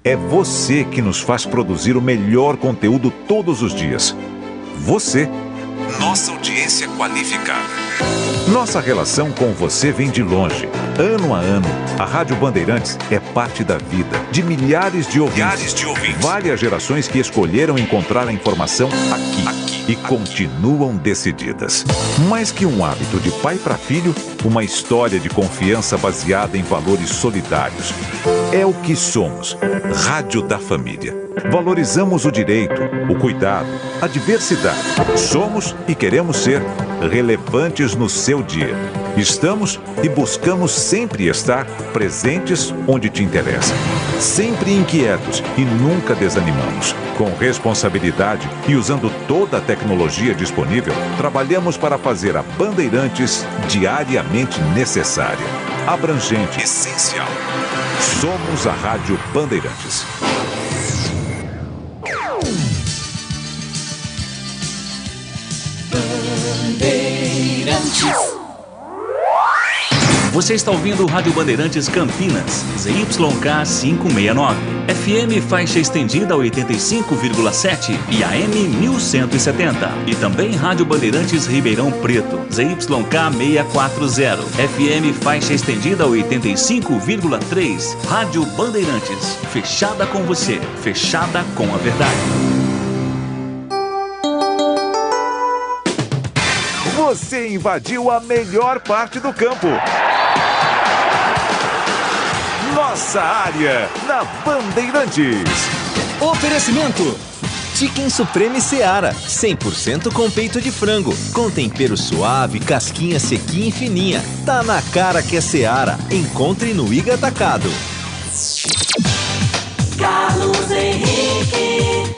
É você que nos faz produzir o melhor conteúdo todos os dias. Você, nossa audiência qualificada. Nossa relação com você vem de longe. Ano a ano, a Rádio Bandeirantes é parte da vida de milhares de ouvintes. Várias gerações que escolheram encontrar a informação aqui e continuam decididas. Mais que um hábito de pai para filho, uma história de confiança baseada em valores solidários. É o que somos. Rádio da Família. Valorizamos o direito, o cuidado, a diversidade. Somos e queremos ser relevantes no seu dia. Estamos e buscamos sempre estar presentes onde te interessa. Sempre inquietos e nunca desanimamos. Com responsabilidade e usando toda a tecnologia disponível, trabalhamos para fazer a Bandeirantes diariamente necessária, abrangente, essencial. Somos a Rádio Bandeirantes. Você está ouvindo Rádio Bandeirantes Campinas, ZYK 569, FM faixa estendida 85,7 e AM 1170. E também Rádio Bandeirantes Ribeirão Preto, ZYK 640, FM faixa estendida 85,3. Rádio Bandeirantes, fechada com você, fechada com a verdade. Você invadiu a melhor parte do campo. Nossa área, na Bandeirantes. Oferecimento: Chicken Supreme Seara, 100% com peito de frango, com tempero suave, casquinha sequinha e fininha. Tá na cara que é Seara. Encontre no Iga Atacado. Carlos Henrique.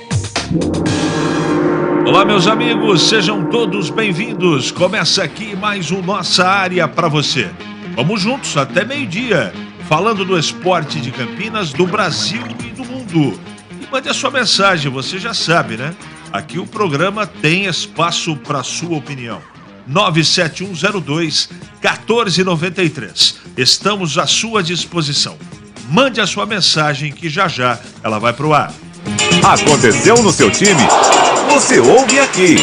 Olá, meus amigos, sejam todos bem-vindos. Começa aqui mais um Nossa Área para você. Vamos juntos até meio-dia, falando do esporte de Campinas, do Brasil e do mundo. E mande a sua mensagem, você já sabe, né? Aqui o programa tem espaço para sua opinião. 97102-1493. Estamos à sua disposição. Mande a sua mensagem que já ela vai pro ar. Aconteceu no seu time? Você ouve aqui.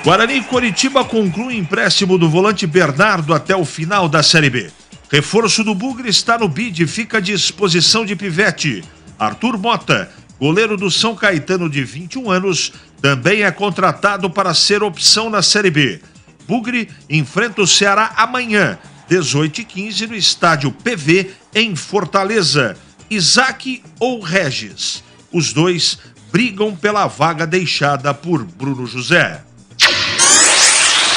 Guarani e Coritiba conclui empréstimo do volante Bernardo até o final da Série B. Reforço do Bugre está no bid e fica à disposição de Pivete. Arthur Mota, goleiro do São Caetano de 21 anos, também é contratado para ser opção na Série B. Bugre enfrenta o Ceará amanhã, 18h15, no estádio PV, em Fortaleza. Isaac ou Regis? Os dois brigam pela vaga deixada por Bruno José.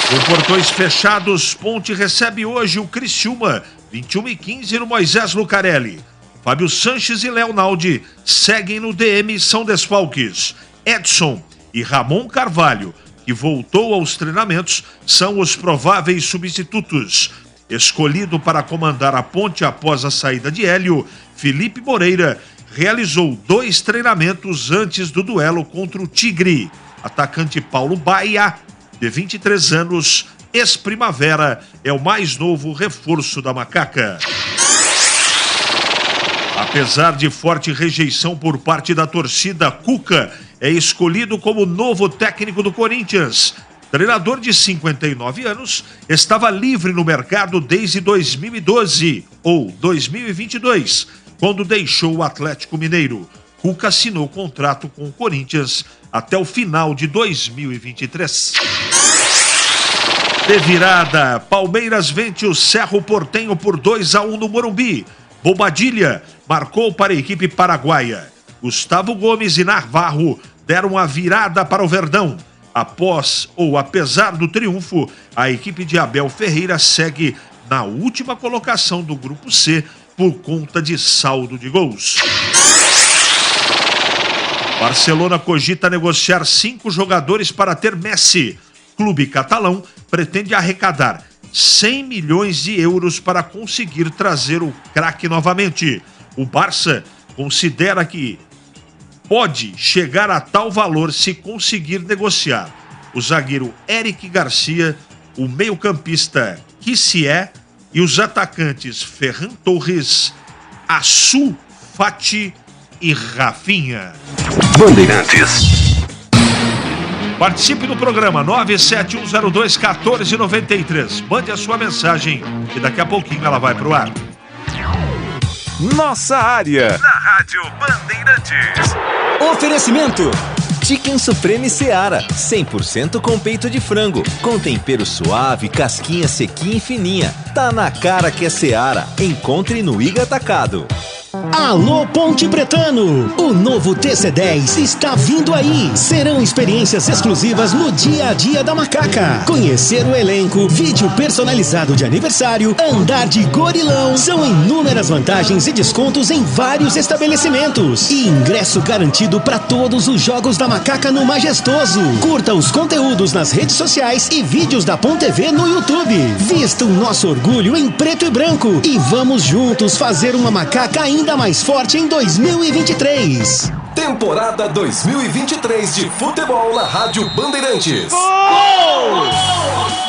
Com portões fechados, Ponte recebe hoje o Criciúma, 21h15 no Moisés Lucarelli. Fábio Sanches e Leonaldi seguem no DM São Desfalques. Edson e Ramon Carvalho, que voltou aos treinamentos, são os prováveis substitutos. Escolhido para comandar a Ponte após a saída de Hélio, Felipe Moreira realizou 2 treinamentos antes do duelo contra o Tigre. Atacante Paulo Baia, de 23 anos, ex-primavera, é o mais novo reforço da Macaca. Apesar de forte rejeição por parte da torcida, Cuca é escolhido como novo técnico do Corinthians. Treinador de 59 anos, estava livre no mercado desde 2012 ou 2022, quando deixou o Atlético Mineiro. Cuca assinou contrato com o Corinthians até o final de 2023. De virada, Palmeiras vence o Cerro Porteño por 2-1 no Morumbi. Bobadilha marcou para a equipe paraguaia. Gustavo Gomes e Navarro deram a virada para o Verdão. Apesar do triunfo, a equipe de Abel Ferreira segue na última colocação do Grupo C por conta de saldo de gols. Barcelona cogita negociar 5 jogadores para ter Messi. Clube catalão pretende arrecadar 100 milhões de euros para conseguir trazer o craque novamente. O Barça considera que pode chegar a tal valor se conseguir negociar o zagueiro Eric Garcia, o meio-campista Kissié e os atacantes Ferran Torres Açu, Fati e Rafinha. Bandeirantes. Participe do programa 971021493. Mande a sua mensagem e daqui a pouquinho ela vai pro ar. Nossa área. Na Rádio Bandeirantes. Oferecimento: Chicken Supreme Seara, 100% com peito de frango, com tempero suave, casquinha sequinha e fininha. Tá na cara que é Seara. Encontre no Iga Atacado. Alô Ponte Pretano, o novo TC10 está vindo aí. Serão experiências exclusivas no dia a dia da Macaca. Conhecer o elenco, vídeo personalizado de aniversário, andar de gorilão. São inúmeras vantagens e descontos em vários estabelecimentos. E ingresso garantido para todos os jogos da Macaca no Majestoso. Curta os conteúdos nas redes sociais e vídeos da Ponte TV no YouTube. Vista o nosso orgulho em preto e branco e vamos juntos fazer uma Macaca ainda mais forte em 2023. Temporada 2023 de futebol na Rádio Bandeirantes. Gol!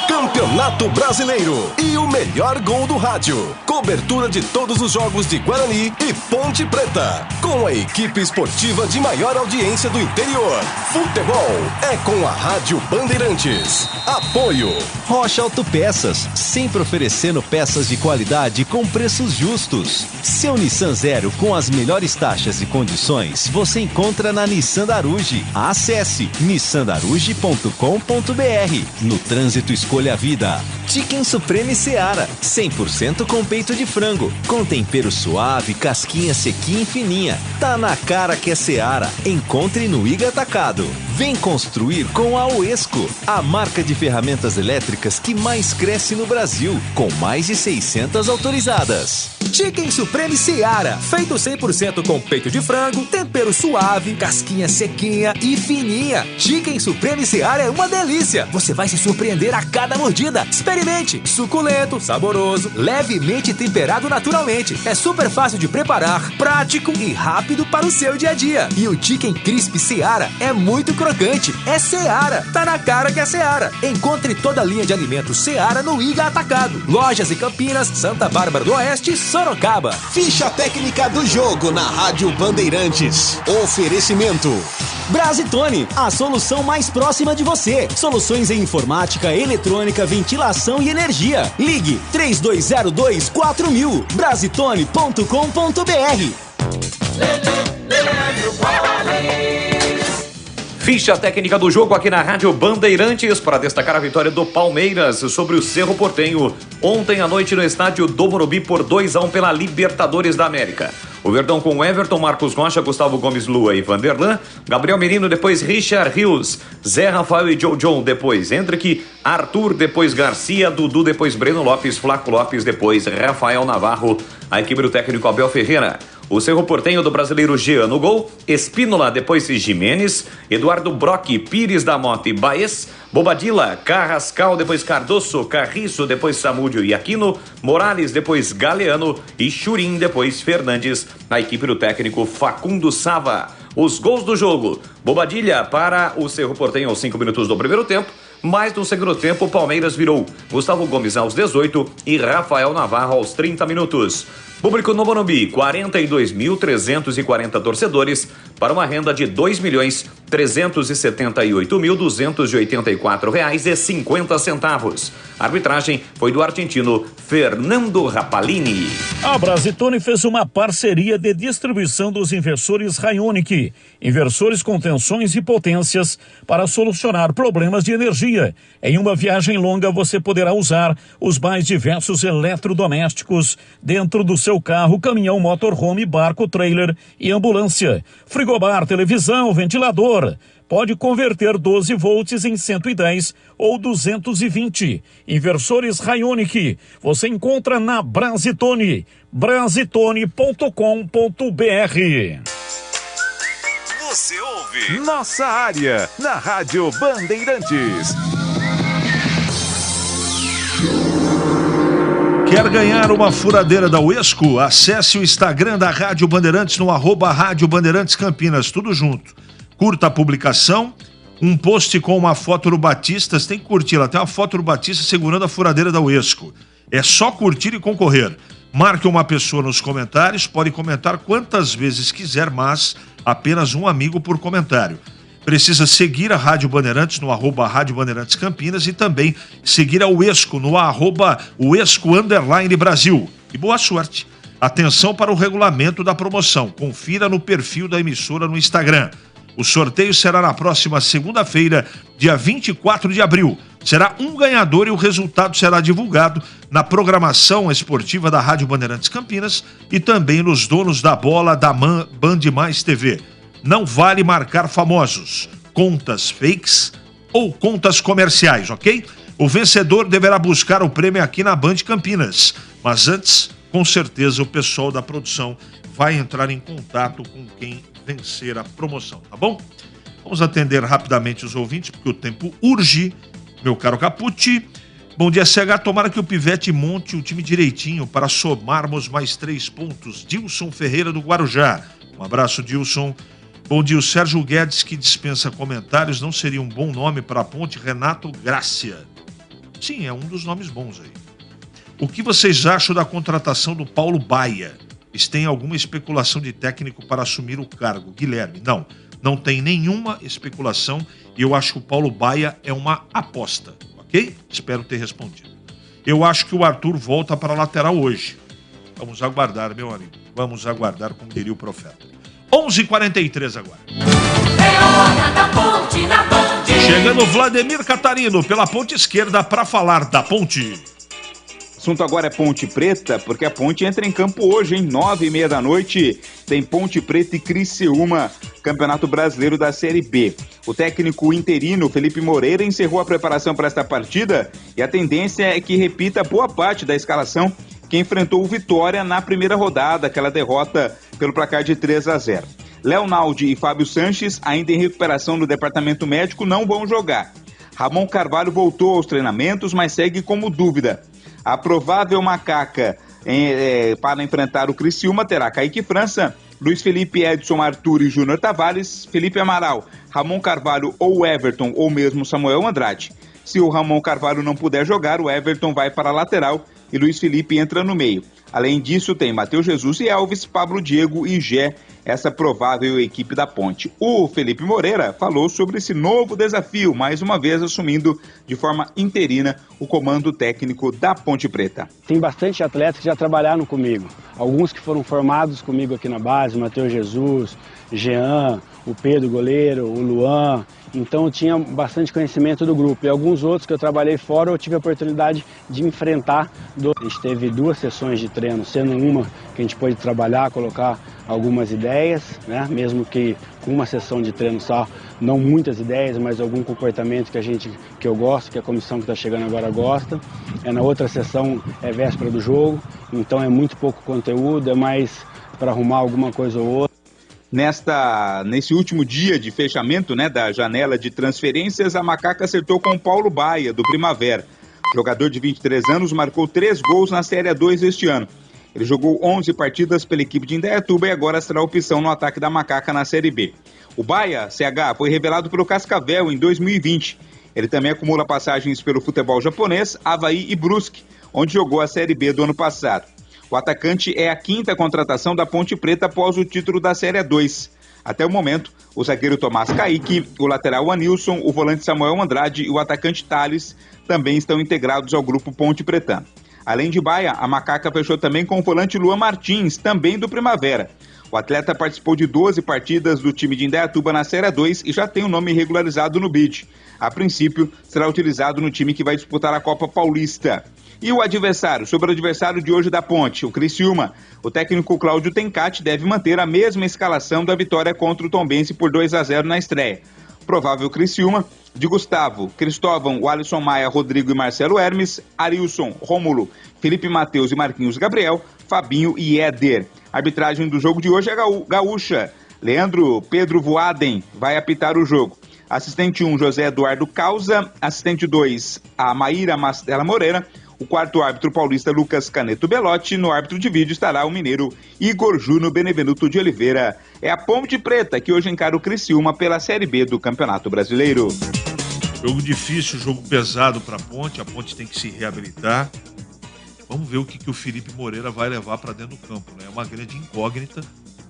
Campeonato Brasileiro e o melhor gol do rádio. Cobertura de todos os jogos de Guarani e Ponte Preta. Com a equipe esportiva de maior audiência do interior. Futebol é com a Rádio Bandeirantes. Apoio Rocha Autopeças, sempre oferecendo peças de qualidade com preços justos. Seu Nissan Zero com as melhores taxas e condições você encontra na Nissan Daruge. Acesse nissandaruge.com.br. No trânsito escolha a vida. Chicken Supreme Seara, 100% com peito de frango, com tempero suave, casquinha sequinha e fininha. Tá na cara que é Seara. Encontre no Iga Atacado. Vem construir com a Oesco, a marca de ferramentas elétricas que mais cresce no Brasil, com mais de 600 autorizadas. Chicken Supreme Seara, feito 100% com peito de frango, tempero suave, casquinha sequinha e fininha. Chicken Supreme Seara é uma delícia. Você vai se surpreender a cada mordida. Experimente. Suculento, saboroso, levemente temperado naturalmente. É super fácil de preparar, prático e rápido para o seu dia a dia. E o Chicken Crisp Seara é muito crocante. É Seara. Tá na cara que é Seara. Encontre toda a linha de alimentos Seara no Iga Atacado. Lojas em Campinas, Santa Bárbara do Oeste e Sorocaba. Ficha técnica do jogo na Rádio Bandeirantes. Oferecimento Brasitone, a solução mais próxima de você. Soluções em informática, eletrônica, ventilação e energia. Ligue 3202-4000. Brasitone.com.br. Ficha técnica do jogo aqui na Rádio Bandeirantes para destacar a vitória do Palmeiras sobre o Cerro Porteño ontem à noite no estádio do Morumbi por 2-1 pela Libertadores da América. O Verdão com Everton, Marcos Rocha, Gustavo Gomes, Lua e Vanderlan, Gabriel Menino, depois Richard Rios, Zé Rafael e Joe John, depois Hendrick, Arthur, depois Garcia, Dudu, depois Breno Lopes, Flaco Lopes, depois Rafael Navarro, a equipe do técnico Abel Ferreira. O Cerro Porteño do brasileiro Jean no gol, Espínola, depois Jimenez, Eduardo Brock, Pires da Mota e Baez, Bobadilla, Carrascal, depois Cardoso, Carriço, depois Samúdio e Aquino, Morales, depois Galeano e Churin, depois Fernandes, a equipe do técnico Facundo Sava. Os gols do jogo, Bobadilla para o Cerro Porteño aos 5 minutos do primeiro tempo, mas no segundo tempo o Palmeiras virou Gustavo Gomes aos 18 e Rafael Navarro aos 30 minutos. Público no Morumbi, 42.340 torcedores, para uma renda de R$ 2.378.284,50. A arbitragem foi do argentino Fernando Rapalini. A Brasitone fez uma parceria de distribuição dos inversores Raionic, inversores com tensões e potências para solucionar problemas de energia. Em uma viagem longa você poderá usar os mais diversos eletrodomésticos dentro do seu carro, caminhão, motorhome, barco, trailer e ambulância. Frigobar, televisão, ventilador. Pode converter 12 volts em 110 ou 220. Inversores Raionic. Você encontra na Brasitone. Brasitone.com.br. Você ouve Nossa Área na Rádio Bandeirantes. Quer ganhar uma furadeira da Uesco? Acesse o Instagram da Rádio Bandeirantes no @Rádio Bandeirantes Campinas, tudo junto. Curta a publicação, um post com uma foto do Batista, você tem que curtir, ela tem uma foto do Batista segurando a furadeira da Uesco. É só curtir e concorrer. Marque uma pessoa nos comentários, pode comentar quantas vezes quiser, mas apenas um amigo por comentário. Precisa seguir a Rádio Bandeirantes no @Rádio Bandeirantes Campinas e também seguir a UESCO no @UESCO_Brasil. E boa sorte! Atenção para o regulamento da promoção. Confira no perfil da emissora no Instagram. O sorteio será na próxima segunda-feira, dia 24 de abril. Será um ganhador e o resultado será divulgado na programação esportiva da Rádio Bandeirantes Campinas e também nos donos da bola da Band Mais TV. Não vale marcar famosos, contas fakes ou contas comerciais, ok? O vencedor deverá buscar o prêmio aqui na Band Campinas. Mas antes, com certeza, o pessoal da produção vai entrar em contato com quem vencer a promoção, tá bom? Vamos atender rapidamente os ouvintes, porque o tempo urge. Meu caro Capucci, bom dia, CH. Tomara que o Pivete monte o time direitinho para somarmos mais 3 pontos. Dilson Ferreira do Guarujá. Um abraço, Dilson. Bom dia, o Sérgio Guedes, que dispensa comentários, não seria um bom nome para a ponte? Renato Grácia. Sim, é um dos nomes bons aí. O que vocês acham da contratação do Paulo Baia? Tem alguma especulação de técnico para assumir o cargo? Guilherme, não tem nenhuma especulação e eu acho que o Paulo Baia é uma aposta, ok? Espero ter respondido. Eu acho que o Arthur volta para a lateral hoje. Vamos aguardar, meu amigo. Vamos aguardar, como diria o profeta. 11h43 agora. Chegando o Vladimir Catarino pela ponte esquerda para falar da ponte. O assunto agora é Ponte Preta, porque a Ponte entra em campo hoje, hein? 9h30 da noite, tem Ponte Preta e Criciúma, Campeonato Brasileiro da Série B. O técnico interino, Felipe Moreira, encerrou a preparação para esta partida e a tendência é que repita boa parte da escalação que enfrentou o Vitória na primeira rodada, aquela derrota pelo placar de 3-0. Léo Naldi e Fábio Sanches, ainda em recuperação no departamento médico, não vão jogar. Ramon Carvalho voltou aos treinamentos, mas segue como dúvida. A provável macaca para enfrentar o Criciúma terá Kaique França, Luiz Felipe, Edson, Arthur e Júnior Tavares, Felipe Amaral, Ramon Carvalho ou Everton ou mesmo Samuel Andrade. Se o Ramon Carvalho não puder jogar, o Everton vai para a lateral e Luiz Felipe entra no meio. Além disso, tem Matheus Jesus e Elvis, Pablo Diego e Gé, essa provável equipe da Ponte. O Felipe Moreira falou sobre esse novo desafio, mais uma vez assumindo de forma interina o comando técnico da Ponte Preta. Tem bastante atletas que já trabalharam comigo, alguns que foram formados comigo aqui na base, Matheus Jesus, Jean, o Pedro goleiro, o Luan. Então eu tinha bastante conhecimento do grupo. E alguns outros que eu trabalhei fora, eu tive a oportunidade de enfrentar. A gente teve 2 sessões de treino, sendo uma que a gente pôde trabalhar, colocar algumas ideias, né? Mesmo que com uma sessão de treino só, não muitas ideias, mas algum comportamento que eu gosto, que a comissão que está chegando agora gosta. Na outra sessão é véspera do jogo, então é muito pouco conteúdo, é mais para arrumar alguma coisa ou outra. Nesse último dia de fechamento, né, da janela de transferências, a Macaca acertou com o Paulo Baia, do Primavera. O jogador de 23 anos marcou 3 gols na Série A2 este ano. Ele jogou 11 partidas pela equipe de Indaiatuba e agora será opção no ataque da Macaca na Série B. O Baia, CH, foi revelado pelo Cascavel em 2020. Ele também acumula passagens pelo futebol japonês, Avaí e Brusque, onde jogou a Série B do ano passado. O atacante é a 5ª contratação da Ponte Preta após o título da Série A2. Até o momento, o zagueiro Tomás Kaique, o lateral Anilson, o volante Samuel Andrade e o atacante Thales também estão integrados ao grupo Ponte Pretano. Além de Baia, a Macaca fechou também com o volante Luan Martins, também do Primavera. O atleta participou de 12 partidas do time de Indaiatuba na Série A2 e já tem o nome regularizado no BID. A princípio, será utilizado no time que vai disputar a Copa Paulista. E o adversário? Sobre o adversário de hoje da Ponte, o Criciúma. O técnico Cláudio Tencati deve manter a mesma escalação da vitória contra o Tombense por 2-0 na estreia. Provável Criciúma de Gustavo, Cristóvão, Alisson Maia, Rodrigo e Marcelo Hermes, Arilson, Rômulo, Felipe Matheus e Marquinhos Gabriel, Fabinho e Éder. A arbitragem do jogo de hoje é gaúcha. Leandro Pedro Voaden vai apitar o jogo. Assistente 1, José Eduardo Causa. Assistente 2, a Maíra Mastella Moreira. O quarto árbitro paulista, Lucas Caneto Belotti. No árbitro de vídeo estará o mineiro Igor Júnior Benevenuto de Oliveira. É a Ponte Preta que hoje encara o Criciúma pela Série B do Campeonato Brasileiro. Jogo difícil, jogo pesado para a Ponte tem que se reabilitar. Vamos ver o que o Felipe Moreira vai levar para dentro do campo, né? É uma grande incógnita,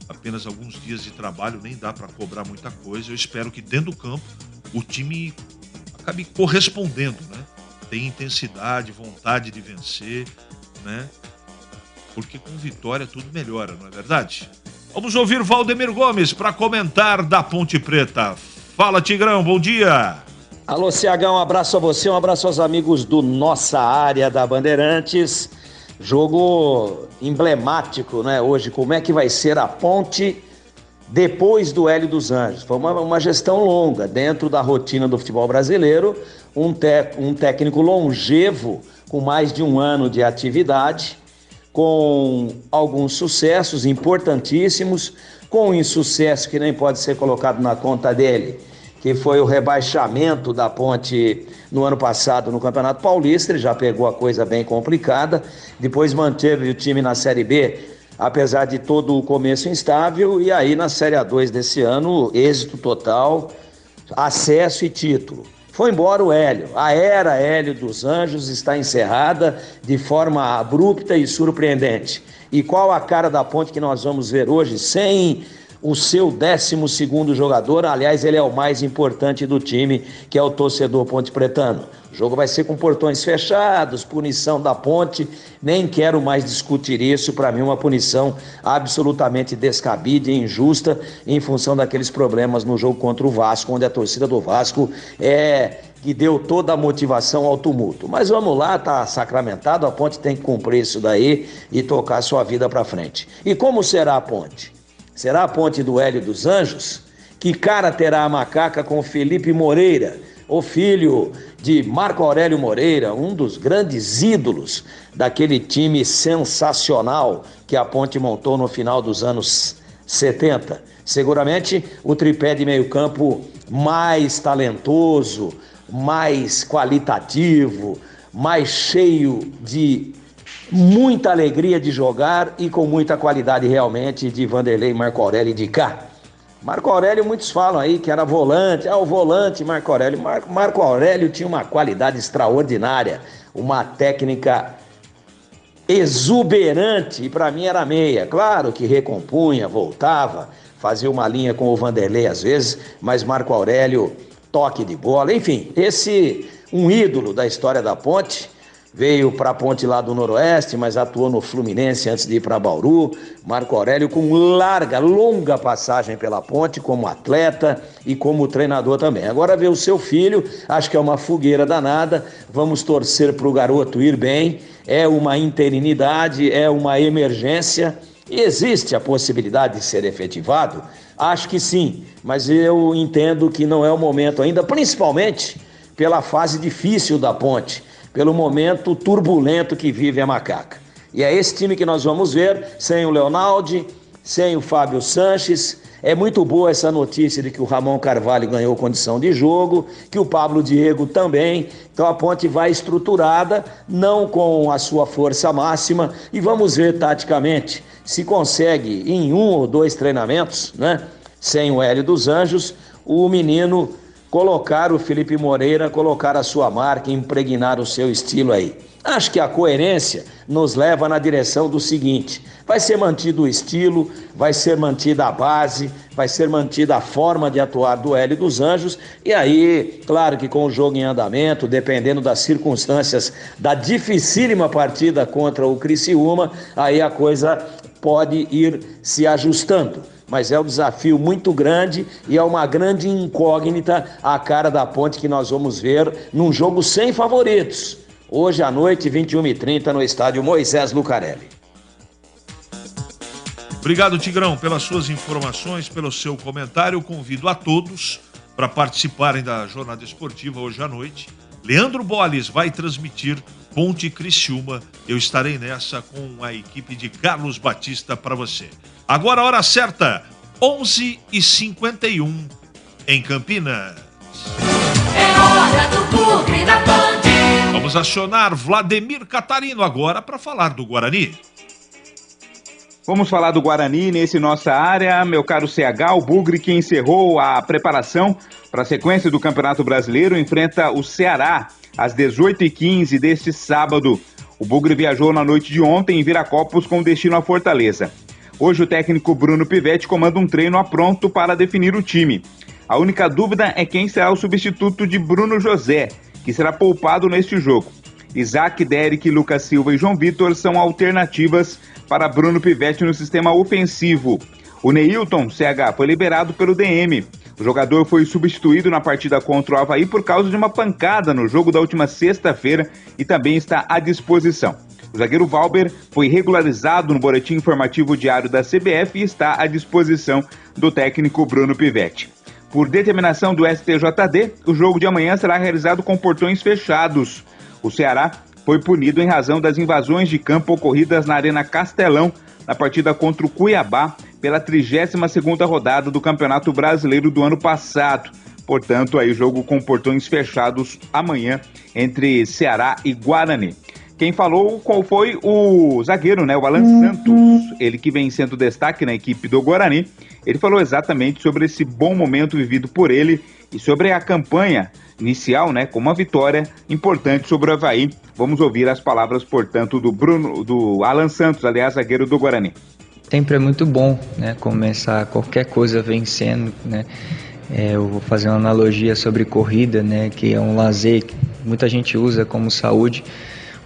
apenas alguns dias de trabalho, nem dá para cobrar muita coisa. Eu espero que dentro do campo o time acabe correspondendo, né? Tem intensidade, vontade de vencer, né? Porque com vitória tudo melhora, não é verdade? Vamos ouvir Valdemir Gomes para comentar da Ponte Preta. Fala, Tigrão, bom dia! Alô, CH, um abraço a você, um abraço aos amigos do Nossa Área da Bandeirantes. Jogo emblemático, né? Hoje, como é que vai ser a Ponte depois do Hélio dos Anjos? Foi uma gestão longa dentro da rotina do futebol brasileiro, um técnico longevo com mais de um ano de atividade, com alguns sucessos importantíssimos, com um insucesso que nem pode ser colocado na conta dele, que foi o rebaixamento da Ponte no ano passado no Campeonato Paulista. Ele já pegou a coisa bem complicada, depois manteve o time na Série B, apesar de todo o começo instável, e aí na Série A2 desse ano, êxito total, acesso e título. Foi embora o Hélio. A era Hélio dos Anjos está encerrada de forma abrupta e surpreendente. E qual a cara da Ponte que nós vamos ver hoje sem o seu 12º jogador? Aliás, ele é o mais importante do time, que é o torcedor ponte-pretano. O jogo vai ser com portões fechados, punição da Ponte, nem quero mais discutir isso. Para mim, uma punição absolutamente descabida e injusta em função daqueles problemas no jogo contra o Vasco, onde a torcida do Vasco que deu toda a motivação ao tumulto. Mas vamos lá, tá sacramentado, a Ponte tem que cumprir isso daí e tocar sua vida para frente. E como será a Ponte? Será a Ponte do Hélio dos Anjos? Que cara terá a macaca com Felipe Moreira, o filho de Marco Aurélio Moreira, um dos grandes ídolos daquele time sensacional que a Ponte montou no final dos anos 70. Seguramente o tripé de meio campo mais talentoso, mais qualitativo, mais cheio de muita alegria de jogar e com muita qualidade realmente de Vanderlei, Marco Aurélio e de cá. Marco Aurélio, muitos falam aí que era volante, o volante Marco Aurélio. Marco Aurélio tinha uma qualidade extraordinária, uma técnica exuberante, e para mim era meia. Claro que recompunha, voltava, fazia uma linha com o Vanderlei às vezes, mas Marco Aurélio, toque de bola, enfim, um ídolo da história da Ponte. Veio para a Ponte lá do Noroeste, mas atuou no Fluminense antes de ir para Bauru. Marco Aurélio com longa passagem pela Ponte como atleta e como treinador também. Agora vê o seu filho, acho que é uma fogueira danada, vamos torcer para o garoto ir bem. É uma interinidade, é uma emergência e existe a possibilidade de ser efetivado? Acho que sim, mas eu entendo que não é o momento ainda, principalmente pela fase difícil da Ponte, pelo momento turbulento que vive a macaca. E é esse time que nós vamos ver, sem o Leonaldi, sem o Fábio Sanches. É muito boa essa notícia de que o Ramon Carvalho ganhou condição de jogo, que o Pablo Diego também. Então a Ponte vai estruturada, não com a sua força máxima, e vamos ver taticamente se consegue em 1 ou 2 treinamentos, né, sem o Hélio dos Anjos, o menino colocar o Felipe Moreira, colocar a sua marca, impregnar o seu estilo aí. Acho que a coerência nos leva na direção do seguinte: vai ser mantido o estilo, vai ser mantida a base, vai ser mantida a forma de atuar do Hélio dos Anjos, e aí, claro que com o jogo em andamento, dependendo das circunstâncias da dificílima partida contra o Criciúma, aí a coisa pode ir se ajustando. Mas é um desafio muito grande e é uma grande incógnita a cara da Ponte que nós vamos ver num jogo sem favoritos. Hoje à noite, 21h30, no estádio Moisés Lucarelli. Obrigado, Tigrão, pelas suas informações, pelo seu comentário. Eu convido a todos para participarem da jornada esportiva hoje à noite. Leandro Bolles vai transmitir Ponte Criciúma. Eu estarei nessa com a equipe de Carlos Batista para você. Agora a hora certa, 11h51 em Campinas. É hora do Bugre da Band. Vamos acionar Vladimir Catarino agora para falar do Guarani. Vamos falar do Guarani nesse Nossa Área, meu caro CH. O Bugre, que encerrou a preparação para a sequência do Campeonato Brasileiro, enfrenta o Ceará às 18h15 deste sábado. O Bugre viajou na noite de ontem em Viracopos com destino à Fortaleza. Hoje o técnico Bruno Pivetti comanda um treino a pronto para definir o time. A única dúvida é quem será o substituto de Bruno José, que será poupado neste jogo. Isaac, Derek, Lucas Silva e João Vitor são alternativas para Bruno Pivetti no sistema ofensivo. O Neilton, CH, foi liberado pelo DM. O jogador foi substituído na partida contra o Avaí por causa de uma pancada no jogo da última sexta-feira e também está à disposição. O zagueiro Valber foi regularizado no boletim informativo diário da CBF e está à disposição do técnico Bruno Pivetti. Por determinação do STJD, o jogo de amanhã será realizado com portões fechados. O Ceará foi punido em razão das invasões de campo ocorridas na Arena Castelão na partida contra o Cuiabá pela 32ª rodada do Campeonato Brasileiro do ano passado. Portanto, aí jogo com portões fechados amanhã entre Ceará e Guarani. Quem falou qual foi o zagueiro, né? O Alan Santos, ele que vem sendo destaque na equipe do Guarani. Ele falou exatamente sobre esse bom momento vivido por ele e sobre a campanha inicial, né? Com uma vitória importante sobre o Avaí. Vamos ouvir as palavras, portanto, do Alan Santos, aliás, zagueiro do Guarani. Sempre é muito bom, né? Começar qualquer coisa vencendo, né? Eu vou fazer uma analogia sobre corrida, né? Que é um lazer que muita gente usa como saúde.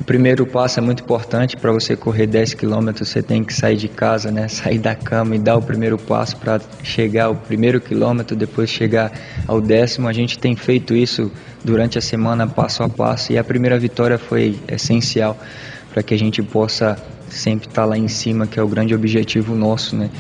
O primeiro passo é muito importante. Para você correr 10 km, você tem que sair de casa, né? Sair da cama e dar o primeiro passo para chegar ao primeiro quilômetro, depois chegar ao 10º. A gente tem feito isso durante a semana, passo a passo, e a primeira vitória foi essencial para que a gente possa sempre estar lá em cima, que é o grande objetivo nosso, né?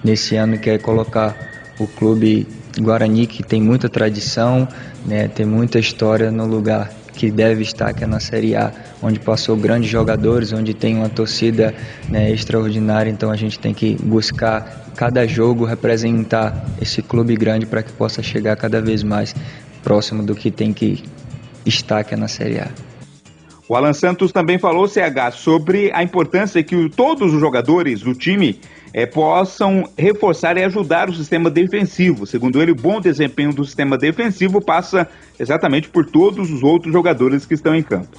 Nesse ano, que é colocar o clube Guarani, que tem muita tradição, né? Tem muita história, no lugar que deve estar, que é na Série A, onde passou grandes jogadores, onde tem uma torcida, né, extraordinária. Então a gente tem que buscar cada jogo representar esse clube grande para que possa chegar cada vez mais próximo do que tem que estar, que é na Série A. O Alan Santos também falou, CH, sobre a importância que todos os jogadores do time possam reforçar e ajudar o sistema defensivo. Segundo ele, o bom desempenho do sistema defensivo passa exatamente por todos os outros jogadores que estão em campo.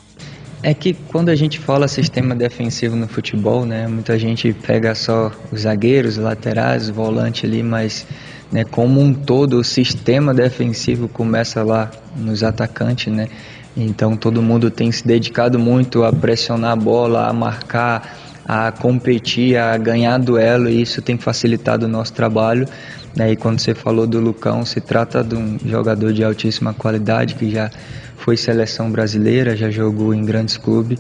É que quando a gente fala sistema defensivo no futebol, né, muita gente pega só os zagueiros, os laterais, o volante ali, mas, né, como um todo, o sistema defensivo começa lá nos atacantes, né? Então todo mundo tem se dedicado muito a pressionar a bola, a marcar, a competir, a ganhar duelo, e isso tem facilitado o nosso trabalho, né? E quando você falou do Lucão, se trata de um jogador de altíssima qualidade, que já foi seleção brasileira, já jogou em grandes clubes,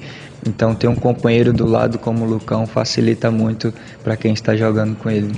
então ter um companheiro do lado como o Lucão facilita muito para quem está jogando com ele.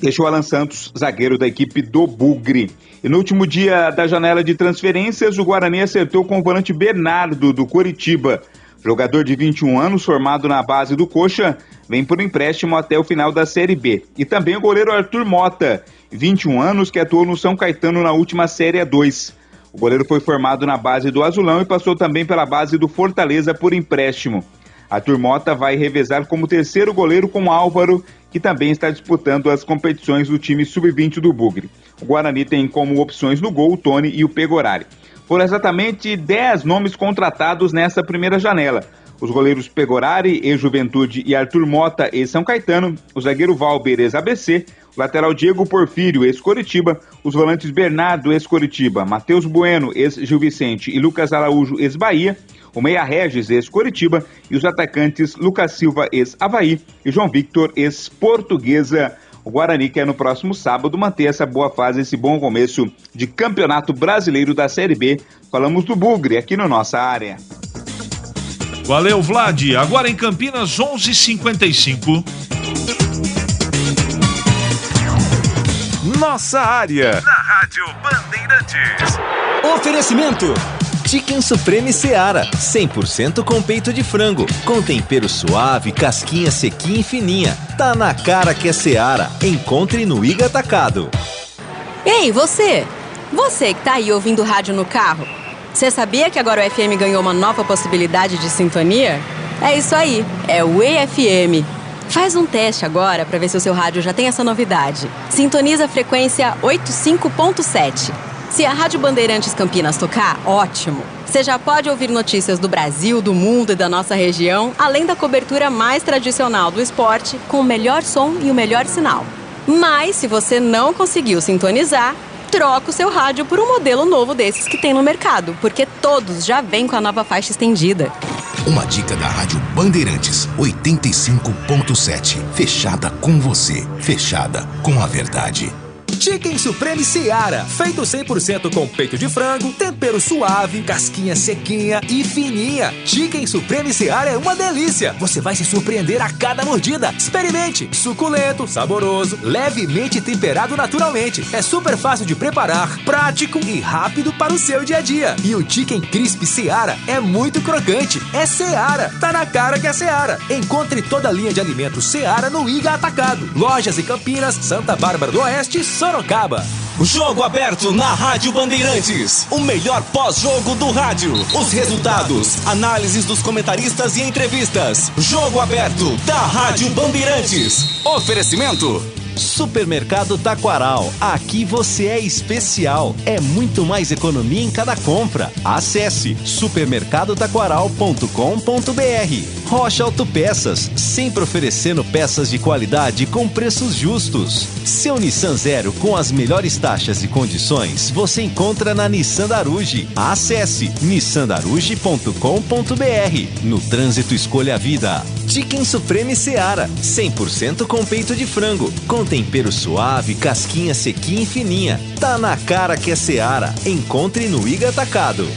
Este é o Alan Santos, zagueiro da equipe do Bugre. E no último dia da janela de transferências, o Guarani acertou com o volante Bernardo, do Coritiba. Jogador de 21 anos, formado na base do Coxa, vem por empréstimo até o final da Série B. E também o goleiro Arthur Mota, 21 anos, que atuou no São Caetano na última Série A2. O goleiro foi formado na base do Azulão e passou também pela base do Fortaleza por empréstimo. Arthur Mota vai revezar como terceiro goleiro com Álvaro, que também está disputando as competições do time sub-20 do Bugre. O Guarani tem como opções no gol o Tony e o Pegorari. Foram exatamente 10 nomes contratados nessa primeira janela. Os goleiros Pegorari, ex-Juventude, e Arthur Mota, ex-São Caetano, o zagueiro Valber, ex-ABC, o lateral Diego Porfírio, ex-Coritiba, os volantes Bernardo, ex-Coritiba, Matheus Bueno, ex-Gil Vicente, e Lucas Araújo, ex-Bahia, o meia Regis, ex-Coritiba, e os atacantes Lucas Silva, ex-Avaí, e João Victor, ex-Portuguesa. O Guarani quer no próximo sábado manter essa boa fase, esse bom começo de Campeonato Brasileiro da Série B. Falamos do Bugre aqui no Nossa Área. Valeu, Vlad. Agora em Campinas, 11h55. Nossa Área. Na Rádio Bandeirantes. Oferecimento. Chicken Supreme Seara, 100% com peito de frango, com tempero suave, casquinha sequinha e fininha. Tá na cara que é Seara. Encontre no Iga Atacado. Ei, você! Você que tá aí ouvindo rádio no carro, você sabia que agora o FM ganhou uma nova possibilidade de sintonia? É isso aí, é o EFM. Faz um teste agora para ver se o seu rádio já tem essa novidade. Sintoniza a frequência 85.7. Se a Rádio Bandeirantes Campinas tocar, ótimo. Você já pode ouvir notícias do Brasil, do mundo e da nossa região, além da cobertura mais tradicional do esporte, com o melhor som e o melhor sinal. Mas, se você não conseguiu sintonizar, troca o seu rádio por um modelo novo desses que tem no mercado, porque todos já vêm com a nova faixa estendida. Uma dica da Rádio Bandeirantes, 85.7. Fechada com você, fechada com a verdade. Chicken Supreme Seara, feito 100% com peito de frango, tempero suave, casquinha sequinha e fininha. Chicken Supreme Seara é uma delícia. Você vai se surpreender a cada mordida. Experimente. Suculento, saboroso, levemente temperado naturalmente. É super fácil de preparar, prático e rápido para o seu dia a dia. E o Chicken Crisp Seara é muito crocante. É Seara. Tá na cara que é Seara. Encontre toda a linha de alimentos Seara no Iga Atacado. Lojas em Campinas, Santa Bárbara do Oeste e Sorocaba. Jogo aberto na Rádio Bandeirantes. O melhor pós-jogo do rádio. Os resultados, análises dos comentaristas e entrevistas. Jogo aberto da Rádio Bandeirantes. Oferecimento: Supermercado Taquaral. Aqui você é especial. É muito mais economia em cada compra. Acesse supermercadotaquaral.com.br. Rocha Autopeças, sempre oferecendo peças de qualidade com preços justos. Seu Nissan Zero com as melhores taxas e condições você encontra na Nissan Daruge. Acesse nissandaruge.com.br. No trânsito, escolha a vida. Chicken Supreme Seara, 100% com peito de frango, com tempero suave, casquinha sequinha e fininha. Tá na cara que é Seara. Encontre no Iga Atacado.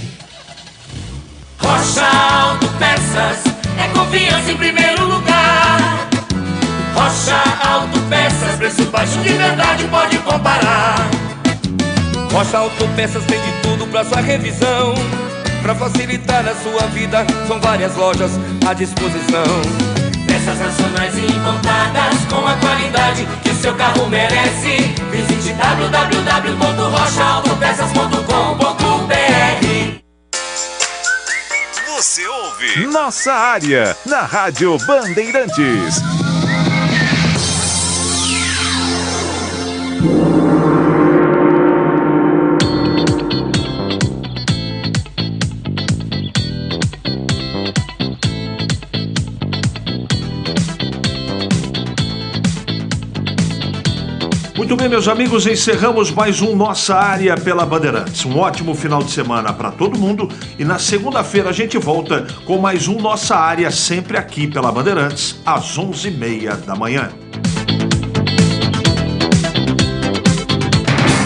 Rocha Autopeças, é confiança em primeiro lugar. Rocha Autopeças, preço baixo de verdade, pode comparar. Rocha Autopeças tem de tudo pra sua revisão. Pra facilitar a sua vida, são várias lojas à disposição. Peças nacionais e importadas com a qualidade que o seu carro merece. Visite www.rochaautopeças.com.br. Você ouve Nossa Área na Rádio Bandeirantes. Muito bem, meus amigos, encerramos mais um Nossa Área pela Bandeirantes. Um ótimo final de semana para todo mundo e na segunda-feira a gente volta com mais um Nossa Área, sempre aqui pela Bandeirantes, às 11h30 da manhã.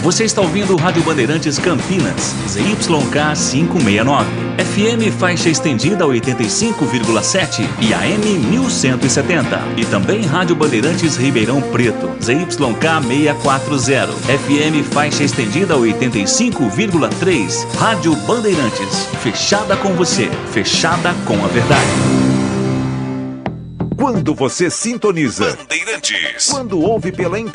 Você está ouvindo Rádio Bandeirantes Campinas, ZYK 569, FM faixa estendida 85,7 e AM 1170. E também Rádio Bandeirantes Ribeirão Preto, ZYK 640, FM faixa estendida 85,3. Rádio Bandeirantes, fechada com você, fechada com a verdade. Quando você sintoniza Bandeirantes, quando ouve pela internet,